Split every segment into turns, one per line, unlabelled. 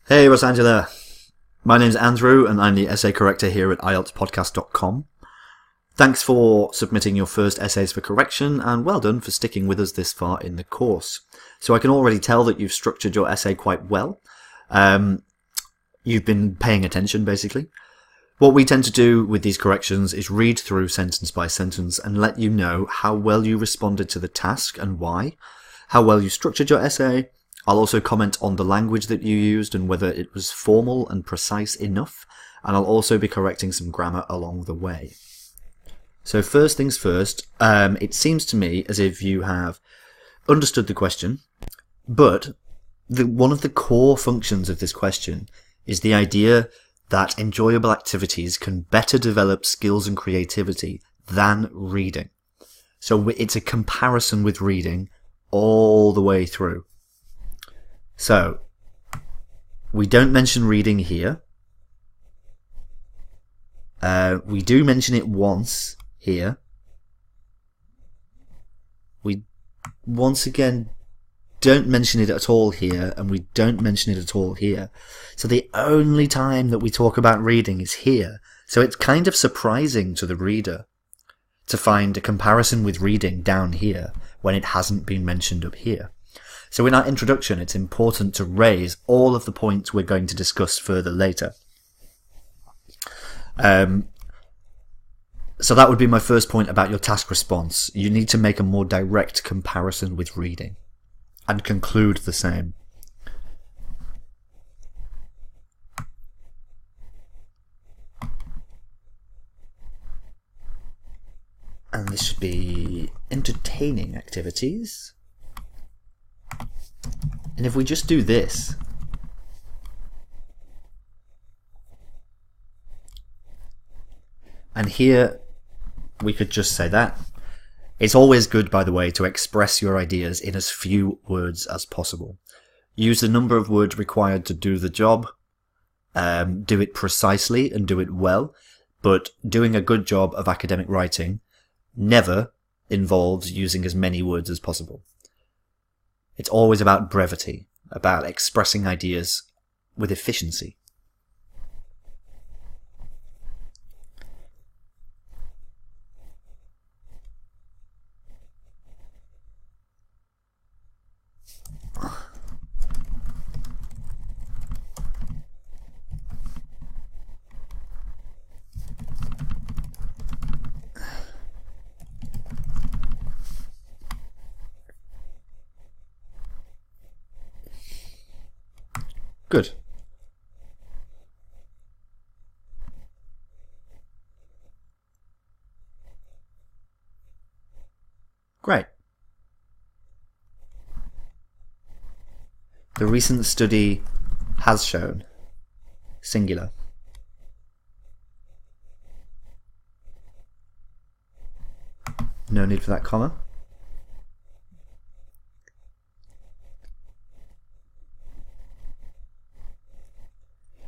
Hey Rosangela, my name's Andrew and I'm the essay corrector here at IELTSpodcast.com. Thanks for submitting your first essays for correction and well done for sticking with us this far in the course. So I can already tell that you've structured your essay quite well. You've been paying attention basically. What we tend to do with these corrections is read through sentence by sentence and let you know how well you responded to the task and why, how well you structured your essay. I'll also comment on the language that you used and whether it was formal and precise enough, and I'll also be correcting some grammar along the way. So first things first, it seems to me as if you have understood the question, but one of the core functions of this question is the idea that enjoyable activities can better develop skills and creativity than reading. So it's a comparison with reading all the way through. So, we don't mention reading here. We do mention it once here. We, once again, don't mention it at all here, and we don't mention it at all here. So the only time that we talk about reading is here. So it's kind of surprising to the reader to find a comparison with reading down here when it hasn't been mentioned up here. So in our introduction, it's important to raise all of the points we're going to discuss further later. So that would be my first point about your task response. You need to make a more direct comparison with reading and conclude the same. And this should be entertaining activities. And if we just do this, and here we could just say that. It's always good, by the way, to express your ideas in as few words as possible. Use the number of words required to do the job, do it precisely and do it well, but doing a good job of academic writing never involves using as many words as possible. It's always about brevity, about expressing ideas with efficiency. Good. Great. The recent study has shown, singular, no need for that comma.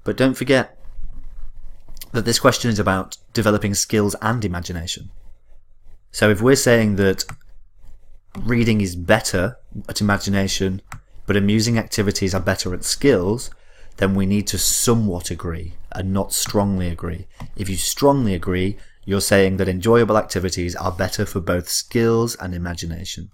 But don't forget that this question is about developing skills and imagination. So if we're saying that reading is better at imagination, but amusing activities are better at skills, then we need to somewhat agree and not strongly agree. If you strongly agree, you're saying that enjoyable activities are better for both skills and imagination.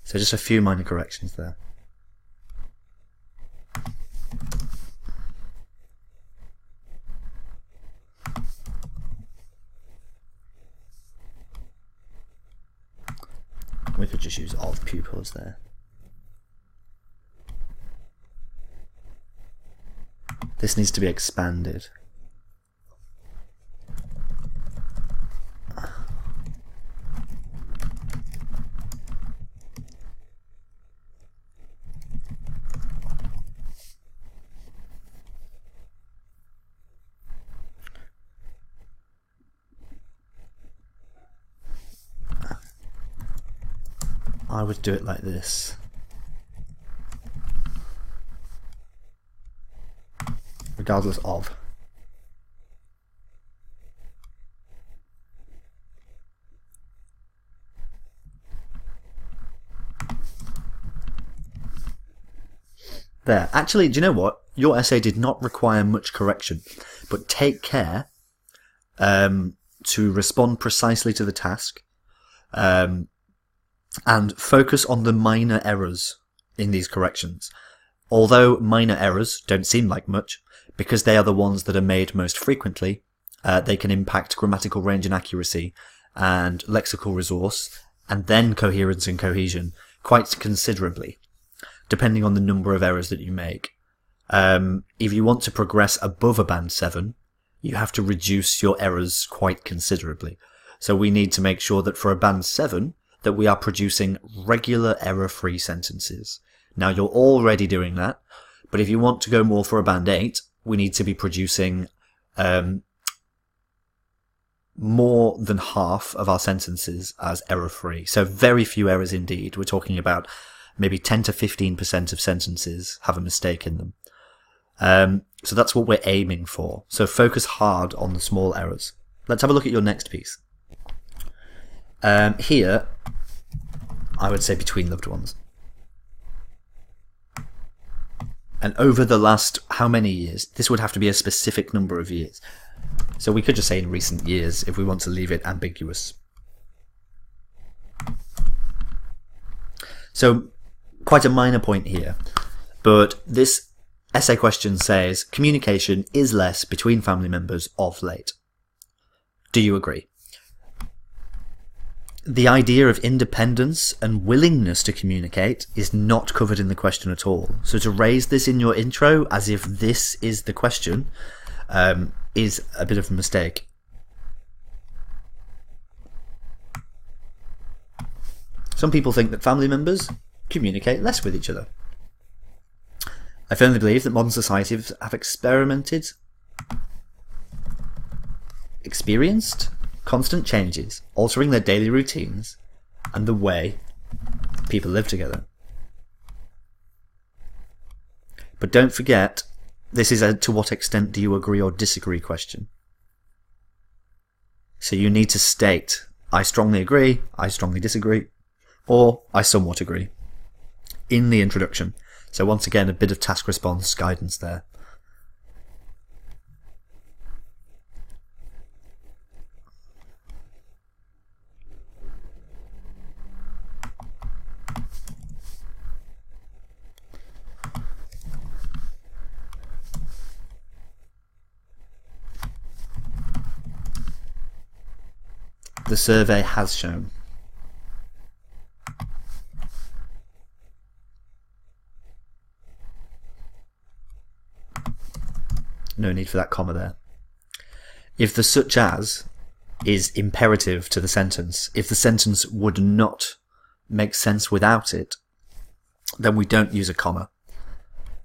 So just a few minor corrections there. We could just use of pupils there. This needs to be expanded. I would do it like this. Regardless of. There. Actually, do you know what? Your essay did not require much correction, but take care to respond precisely to the task, and focus on the minor errors in these corrections. Although minor errors don't seem like much, because they are the ones that are made most frequently, they can impact grammatical range and accuracy, and lexical resource, and then coherence and cohesion quite considerably, depending on the number of errors that you make. If you want to progress above a band 7, you have to reduce your errors quite considerably. So we need to make sure that for a band 7, that we are producing regular error-free sentences. Now, you're already doing that, but if you want to go more for a band 8, we need to be producing more than half of our sentences as error-free. So very few errors indeed. We're talking about maybe 10 to 15% of sentences have a mistake in them. So that's what we're aiming for. So focus hard on the small errors. Let's have a look at your next piece. Here, I would say between loved ones. And over the last how many years? This would have to be a specific number of years. So we could just say in recent years if we want to leave it ambiguous. So quite a minor point here, but this essay question says communication is less between family members of late. Do you agree? The idea of independence and willingness to communicate is not covered in the question at all. So to raise this in your intro as if this is the question is a bit of a mistake. Some people think that family members communicate less with each other. I firmly believe that modern societies have experienced constant changes, altering their daily routines and the way people live together. But don't forget, this is a to what extent do you agree or disagree question. So you need to state, I strongly agree, I strongly disagree, or I somewhat agree in the introduction. So once again, a bit of task response guidance there. The survey has shown. No need for that comma there. If the such as is imperative to the sentence, if the sentence would not make sense without it, then we don't use a comma.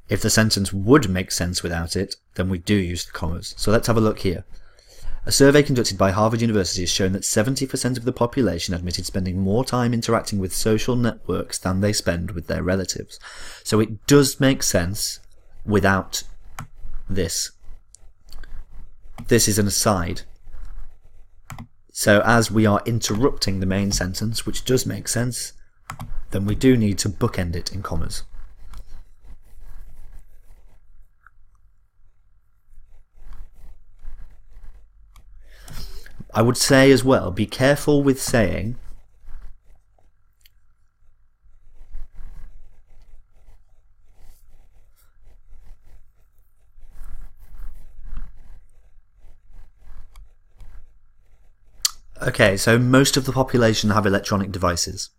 If the sentence would make sense without it, then we do use the commas. So let's have a look here. A survey conducted by Harvard University has shown that 70% of the population admitted spending more time interacting with social networks than they spend with their relatives. So it does make sense without this. This is an aside. So as we are interrupting the main sentence, which does make sense, then we do need to bookend it in commas. I would say as well, be careful with saying okay, so most of the population have electronic devices.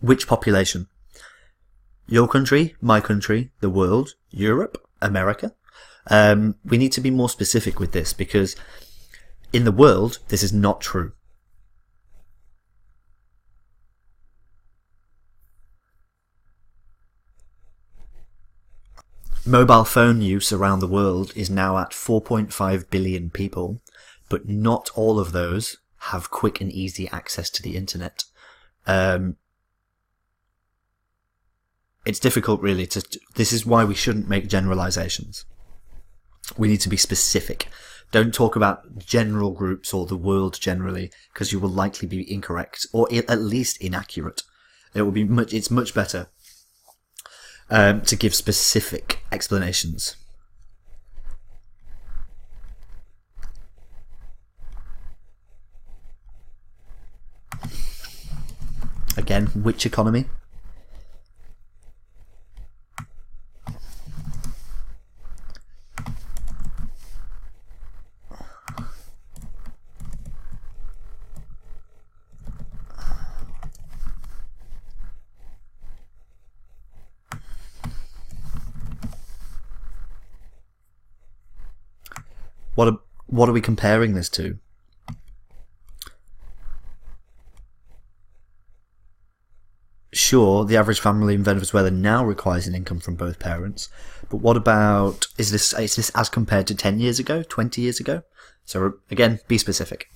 Which population? Your country, my country, the world, Europe, America? We need to be more specific with this because in the world, this is not true. Mobile phone use around the world is now at 4.5 billion people, but not all of those have quick and easy access to the internet. it's difficult really this is why we shouldn't make generalizations. We need to be specific. Don't talk about general groups or the world generally, because you will likely be incorrect or at least inaccurate. It's much better to give specific explanations. Again, which economy? What are we comparing this to? Sure, the average family in Venezuela now requires an income from both parents, but what about, is this as compared to 10 years ago, 20 years ago? So again, be specific.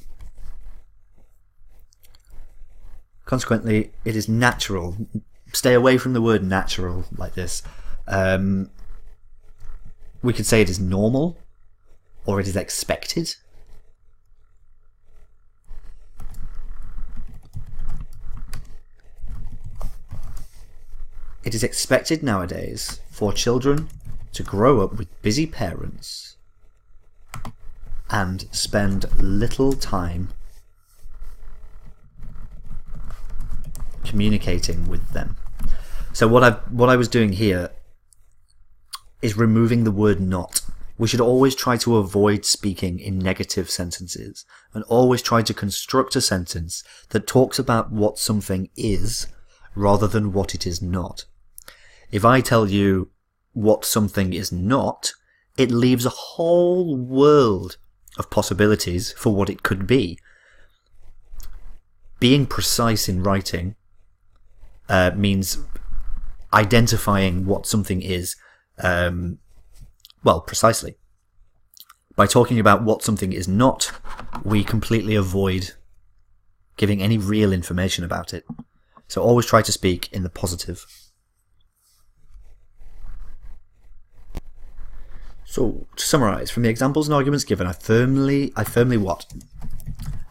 Consequently, it is natural. Stay away from the word natural like this. We could say it is normal, or it is expected. It is expected nowadays for children to grow up with busy parents and spend little time communicating with them. So what I was doing here is removing the word not. We should always try to avoid speaking in negative sentences and always try to construct a sentence that talks about what something is rather than what it is not. If I tell you what something is not, it leaves a whole world of possibilities for what it could be. Being precise in writing means identifying what something is, precisely. By talking about what something is not, we completely avoid giving any real information about it. So always try to speak in the positive. So, to summarise, from the examples and arguments given, I firmly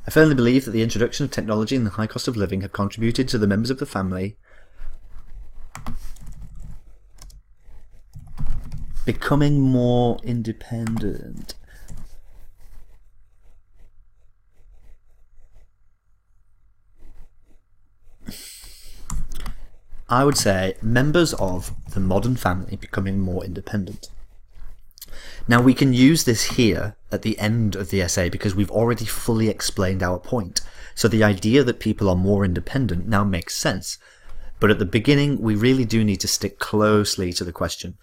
believe that the introduction of technology and the high cost of living have contributed to the members of the family becoming more independent. I would say members of the modern family becoming more independent. Now we can use this here at the end of the essay because we've already fully explained our point. So the idea that people are more independent now makes sense. But at the beginning, we really do need to stick closely to the question.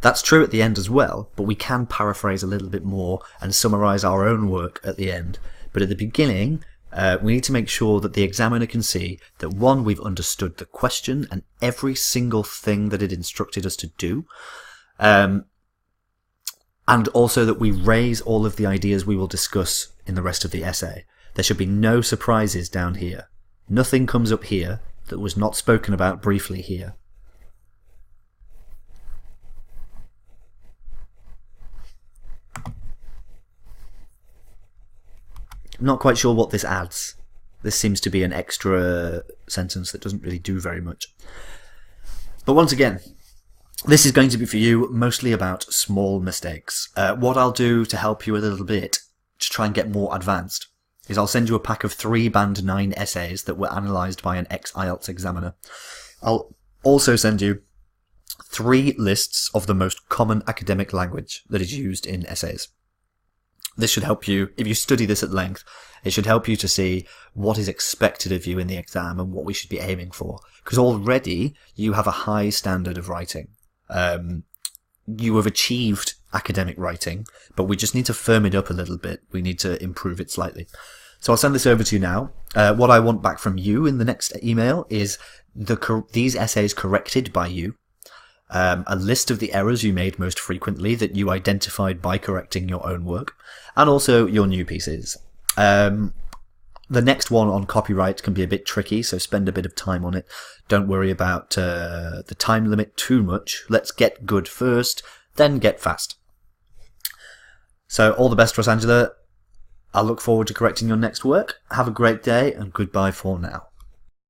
That's true at the end as well, but we can paraphrase a little bit more and summarize our own work at the end. But at the beginning, we need to make sure that the examiner can see that, one, we've understood the question and every single thing that it instructed us to do, and also that we raise all of the ideas we will discuss in the rest of the essay. There should be no surprises down here. Nothing comes up here that was not spoken about briefly here. I'm not quite sure what this adds. This seems to be an extra sentence that doesn't really do very much. But once again, this is going to be for you mostly about small mistakes. What I'll do to help you a little bit, to try and get more advanced, is I'll send you a pack of 3 Band 9 essays that were analysed by an ex-IELTS examiner. I'll also send you 3 lists of the most common academic language that is used in essays. This should help you, if you study this at length, it should help you to see what is expected of you in the exam and what we should be aiming for. Because already you have a high standard of writing. You have achieved academic writing, but we just need to firm it up a little bit. We need to improve it slightly. So I'll send this over to you now. What I want back from you in the next email is these essays corrected by you, a list of the errors you made most frequently that you identified by correcting your own work, and also your new pieces. The next one on copyright can be a bit tricky, so spend a bit of time on it. Don't worry about the time limit too much. Let's get good first, then get fast. So all the best, Rosangela. I look forward to correcting your next work. Have a great day, and goodbye for now.